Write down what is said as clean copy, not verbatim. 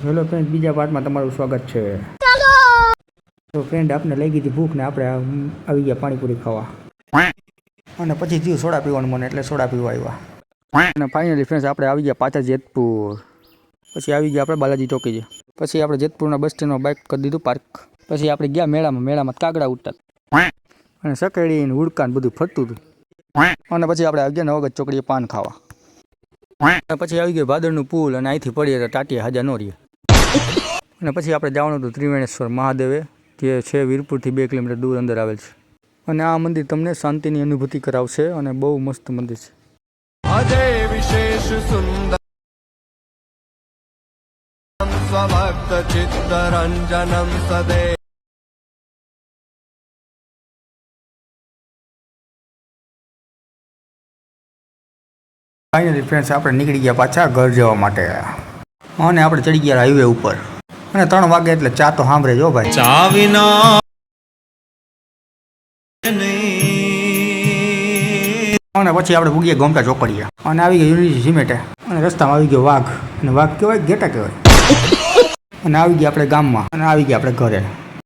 Hello friend, બીજા પાર્ટમાં તમારું સ્વાગત છે. તો ફ્રેન્ડ, આપને લઈ ગઈ હતી ભૂખ ને આપણે આવી ગયા પાણીપુરી ખાવા, અને પછી થયું સોડા પીવાનું મને, એટલે સોડા પીવા આવ્યા. અને ફાઇનલી ફ્રેન્ડ્સ, આપણે આવી ગયા પાછા જેતપુર. પછી આવી ગયા આપણે બાલાજી ચોકી. પછી આપણે જેતપુરના બસ સ્ટેન્ડમાં બાઇક કરી દીધું પાર્ક. પછી આપણે ગયા મેળામાં કાગડા ઉડતા અને સકેડી ને ઉડકા ને બધું ફરતું હતું. અને પછી આપણે આવી ગયા નવગત ચોકડીએ પાન ખાવા. પછી આવી ગયું ભાદરનું પુલ, અને અહીંથી પડીએ તો ટાટિયા હાજા નો રહીએ. અને પછી આપણે જવાનું હતું ત્રિવેણેશ્વર મહાદેવે, જે છે વીરપુરથી 2 કિલોમીટર દૂર અંદર આવેલ છે. અને આ મંદિર તમને શાંતિની અનુભૂતિ કરાવશે અને બહુ મસ્ત મંદિર છે. અજય વિશેષ સુંદર સ્વભક્ત ચિત્તરંજનમ સદે. ફાઇનલી ફ્રેન્ડ્સ, આપણે નીકળી ગયા પાછા ઘર જવા માટે, અને આપણે ચડી ગયા હાઈવે ઉપર. અને 3 વાગે એટલે ચા તો સાંભળે જો ભાઈ, ચા વિના અને પછી આપણે ભૂગીએ ગોમટા ચોકડીએ, અને આવી ગયો યુનિટી સિમેન્ટે. અને રસ્તામાં આવી ગયો વાઘ, અને વાઘ કહેવાય ગેટા કહેવાય. અને આવી ગયા આપણે ગામમાં, અને આવી ગયા આપણે ઘરે.